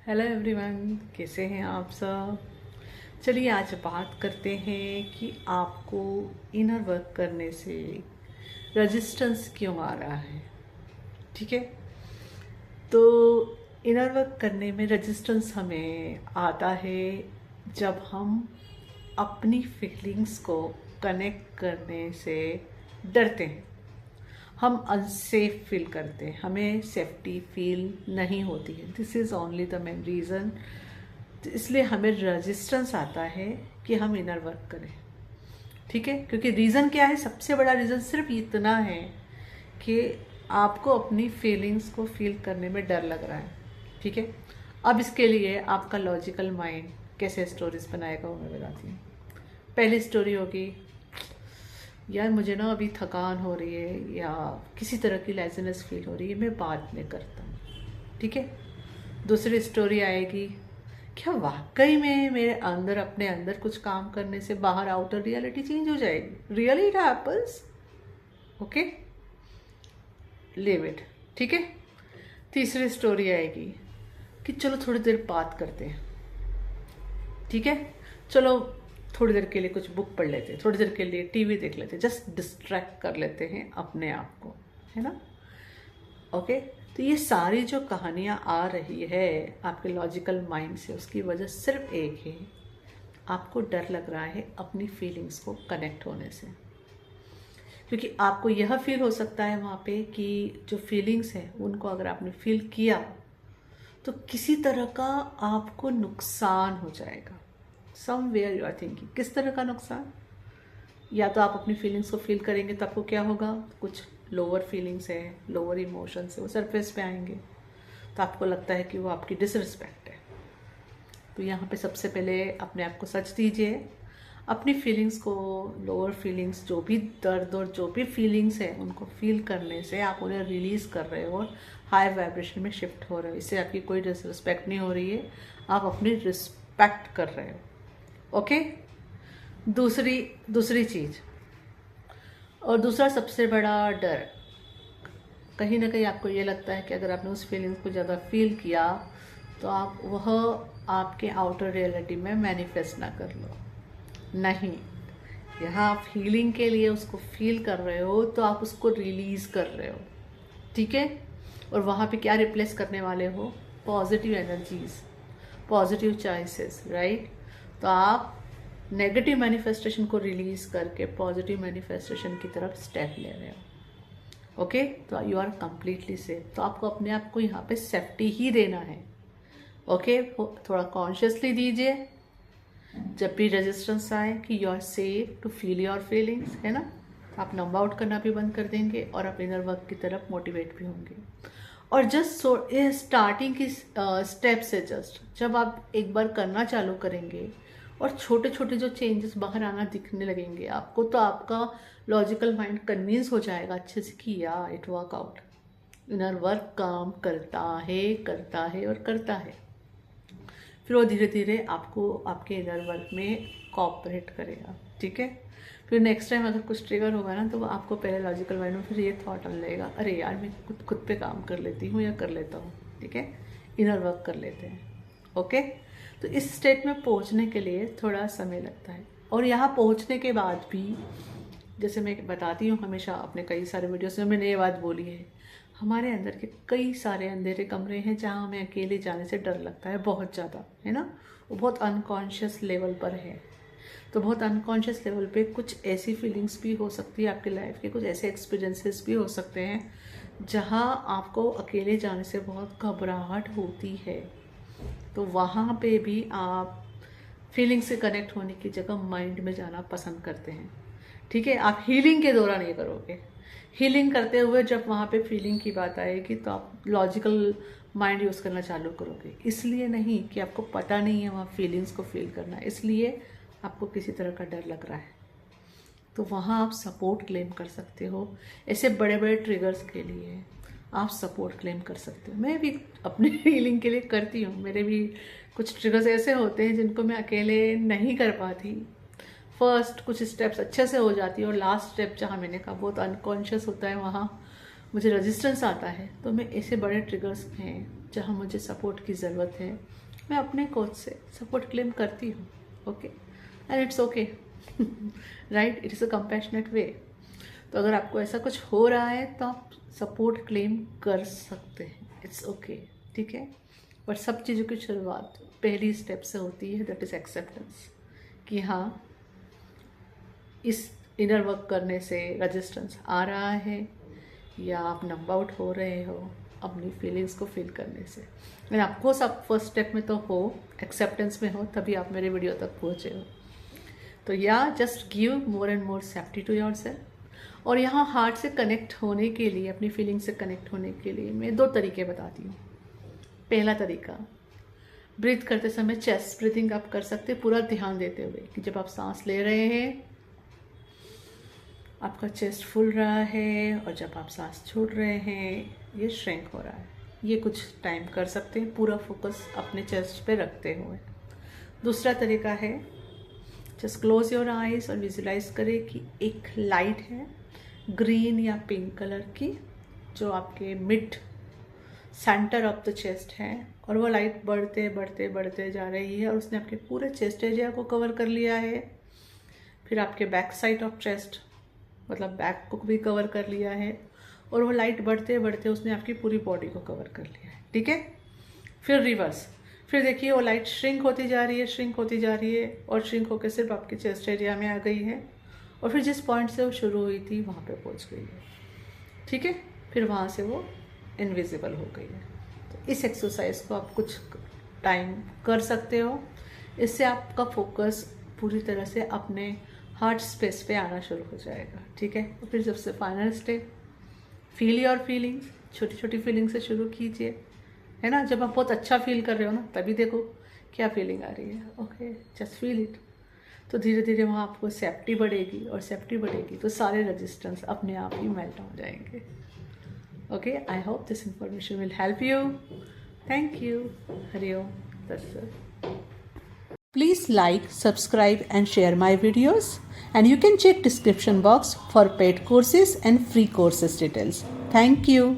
Hello everyone, कैसे हैं आप सब। चलिए आज बात करते हैं कि आपको इनर वर्क करने से रेजिस्टेंस क्यों आ रहा है। ठीक है, तो इनर वर्क करने में रेजिस्टेंस हमें आता है जब हम अपनी फीलिंग्स को कनेक्ट करने से डरते हैं। हम अनसेफ फील करते हैं, हमें सेफ्टी फील नहीं होती है। This is only the main reason. इसलिए हमें रेजिस्टेंस आता है कि हम इनर वर्क करें। ठीक है, क्योंकि रीज़न क्या है, सबसे बड़ा रीज़न सिर्फ इतना है कि आपको अपनी फीलिंग्स को फील करने में डर लग रहा है। ठीक है, अब इसके लिए आपका लॉजिकल माइंड कैसे स्टोरीज बनाएगा वो मैं बताती हूँ। पहली स्टोरी होगी, यार मुझे ना अभी थकान हो रही है या किसी तरह की लेज़ीनेस फील हो रही है, मैं बाद में करता हूँ। ठीक है, दूसरी स्टोरी आएगी, क्या वाकई में मेरे अंदर अपने अंदर कुछ काम करने से बाहर आउटर रियलिटी चेंज हो जाएगी, really it happens. Okay, live it. ठीक है, तीसरी स्टोरी आएगी कि चलो थोड़ी देर बात करते हैं। ठीक है, चलो थोड़ी देर के लिए कुछ बुक पढ़ लेते हैं, थोड़ी देर के लिए टीवी देख लेते हैं, जस्ट डिस्ट्रैक्ट कर लेते हैं अपने आप को, है ना। ओके, तो ये सारी जो कहानियाँ आ रही है आपके लॉजिकल माइंड से, उसकी वजह सिर्फ एक है, आपको डर लग रहा है अपनी फीलिंग्स को कनेक्ट होने से। क्योंकि आपको यह फील हो सकता है वहाँ पे कि जो फीलिंग्स हैं उनको अगर आपने फील किया तो किसी तरह का आपको नुकसान हो जाएगा। समवेयर यू आर थिंकिंग, किस तरह का नुकसान। या तो आप अपनी फीलिंग्स को फील करेंगे तो आपको क्या होगा, कुछ लोअर फीलिंग्स है, लोअर इमोशंस है, वो सरफेस पे आएंगे तो आपको लगता है कि वो आपकी डिसरिस्पेक्ट है। तो यहाँ पे सबसे पहले अपने आप को सच दीजिए, अपनी फीलिंग्स को, लोअर फीलिंग्स, जो भी दर्द और जो भी फीलिंग्स है उनको फील करने से आप उन्हें रिलीज़ कर रहे हो और हाई वाइब्रेशन में शिफ्ट हो रहे हो। इससे आपकी कोई डिसरिस्पेक्ट नहीं हो रही है, आप अपनी रिस्पेक्ट कर रहे हो। ओके, दूसरी चीज़ और दूसरा सबसे बड़ा डर, कहीं ना कहीं आपको ये लगता है कि अगर आपने उस फीलिंग्स को ज़्यादा फील किया तो आप वह आपके आउटर रियलिटी में मैनिफेस्ट ना कर लो। नहीं, यहाँ आप हीलिंग के लिए उसको फील कर रहे हो तो आप उसको रिलीज़ कर रहे हो। ठीक है, और वहाँ पे क्या रिप्लेस करने वाले हो, positive energies, positive choices, right. तो आप नेगेटिव मैनिफेस्टेशन को रिलीज़ करके पॉजिटिव मैनिफेस्टेशन की तरफ स्टेप ले रहे हो। ओके, तो यू आर कंप्लीटली सेफ। तो आपको अपने आप को यहाँ पे सेफ्टी ही देना है। ओके, थोड़ा कॉन्शियसली दीजिए जब भी रेजिस्टेंस आए कि you are safe to feel your feelings, है ना। आप नंबर आउट करना भी बंद कर देंगे और आप इनर वर्क की तरफ मोटिवेट भी होंगे। और जस्ट स्टार्टिंग की स्टेप से जस्ट जब आप एक बार करना चालू करेंगे और छोटे छोटे जो चेंजेस बाहर आना दिखने लगेंगे आपको, तो आपका लॉजिकल माइंड कन्विंस हो जाएगा अच्छे से कि या it work out, inner work काम करता है और करता है। फिर वो धीरे धीरे आपको आपके इनर वर्क में कोऑपरेट करेगा। ठीक है, फिर नेक्स्ट टाइम अगर कुछ ट्रिगर होगा ना तो वो आपको पहले लॉजिकल माइंड में फिर ये थॉट आने लगेगा, अरे यार मैं खुद पे काम कर लेती हूँ या कर लेता हूँ। ठीक है, इनर वर्क कर लेते हैं। ओके, तो इस स्टेट में पहुँचने के लिए थोड़ा समय लगता है। और यहाँ पहुँचने के बाद भी, जैसे मैं बताती हूँ हमेशा अपने कई सारे वीडियोस में मैंने ये बात बोली है, हमारे अंदर के कई सारे अंधेरे कमरे हैं जहाँ हमें अकेले जाने से डर लगता है बहुत ज़्यादा, है ना। वो बहुत अनकॉन्शियस लेवल पर है। तो बहुत अनकॉन्शियस लेवल पे कुछ ऐसी फीलिंग्स भी हो सकती है आपकी लाइफ के, कुछ ऐसे एक्सपीरियंसेस भी हो सकते हैं जहाँ आपको अकेले जाने से बहुत घबराहट होती है। तो वहाँ पे भी आप फीलिंग से कनेक्ट होने की जगह माइंड में जाना पसंद करते हैं। ठीक है, आप हीलिंग के दौरान ये करोगे। हीलिंग करते हुए जब वहाँ पे फीलिंग की बात आएगी तो आप लॉजिकल माइंड यूज़ करना चालू करोगे। इसलिए नहीं कि आपको पता नहीं है वहाँ फीलिंग्स को फील करना, इसलिए आपको किसी तरह का डर लग रहा है। तो वहाँ आप सपोर्ट क्लेम कर सकते हो। ऐसे बड़े बड़े ट्रिगर्स के लिए आप सपोर्ट क्लेम कर सकते हो। मैं भी अपनी हीलिंग के लिए करती हूँ, मेरे भी कुछ ट्रिगर्स ऐसे होते हैं जिनको मैं अकेले नहीं कर पाती। फर्स्ट कुछ स्टेप्स अच्छे से हो जाती है और लास्ट स्टेप जहाँ मैंने कहा बहुत अनकॉन्शियस होता है, वहाँ मुझे रेजिस्टेंस आता है। तो मैं ऐसे बड़े ट्रिगर्स हैं जहाँ मुझे सपोर्ट की ज़रूरत है मैं अपने कोच से सपोर्ट क्लेम करती हूँ. Okay, and it's okay, right, it is a compassionate way. तो अगर आपको ऐसा कुछ हो रहा है तो आप सपोर्ट क्लेम कर सकते हैं, इट्स ओके, ठीक है. बट सब चीज़ों की शुरुआत पहली स्टेप से होती है, दैट इज़ एक्सेप्टेंस, कि हाँ इस इनर वर्क करने से रजिस्टेंस आ रहा है या आप नंब आउट हो रहे हो अपनी फीलिंग्स को फील करने से. एंड आपको सब फर्स्ट स्टेप में तो हो, एक्सेप्टेंस में हो, तभी आप मेरे वीडियो तक पहुँचे हो. तो या just give more and more safety to yourself. और यहाँ हार्ट से कनेक्ट होने के लिए, अपनी फीलिंग से कनेक्ट होने के लिए मैं 2 तरीके बताती हूँ. पहला तरीका, ब्रीथ करते समय चेस्ट ब्रीथिंग आप कर सकते हैं पूरा ध्यान देते हुए कि जब आप सांस ले रहे हैं आपका चेस्ट फूल रहा है और जब आप सांस छोड़ रहे हैं ये श्रिंक हो रहा है. ये कुछ टाइम कर सकते हैं पूरा फोकस अपने चेस्ट पे रखते हुए. दूसरा तरीका है, जस्ट क्लोज योर आइज और विजुलाइज करें कि एक लाइट है ग्रीन या पिंक कलर की जो आपके mid centre of the chest है, और वो लाइट बढ़ते बढ़ते बढ़ते जा रही है और उसने आपके पूरे चेस्ट एरिया को कवर कर लिया है. फिर आपके बैक साइड ऑफ चेस्ट, मतलब बैक को भी कवर कर लिया है, और वो लाइट बढ़ते बढ़ते उसने आपकी पूरी बॉडी को कवर कर लिया है, ठीक है. फिर रिवर्स, फिर देखिए वो लाइट श्रिंक होती जा रही है, श्रिंक होती जा रही है, और श्रिंक होकर सिर्फ आपके चेस्ट एरिया में आ गई है, और फिर जिस पॉइंट से वो शुरू हुई थी वहाँ पे पहुँच गई है, ठीक है. फिर वहाँ से वो इनविजिबल हो गई है. तो इस एक्सरसाइज को आप कुछ टाइम कर सकते हो. इससे आपका फोकस पूरी तरह से अपने हार्ट स्पेस पे आना शुरू हो जाएगा, ठीक है. तो फिर सबसे final step, feel your feelings. छोटी छोटी फीलिंग से शुरू कीजिए, है ना. जब आप बहुत अच्छा फील कर रहे हो ना तभी देखो क्या फीलिंग आ रही है. Okay, just feel it. तो धीरे धीरे वहाँ आपको सेफ्टी बढ़ेगी, और सेफ्टी बढ़ेगी तो सारे रेजिस्टेंस अपने आप ही मेल्ट हो जाएंगे. Okay, I hope this information will help you. Thank you. Hariom तत्सत. Please like, subscribe and share my videos, and you can check description box for paid courses and free courses details. Thank you.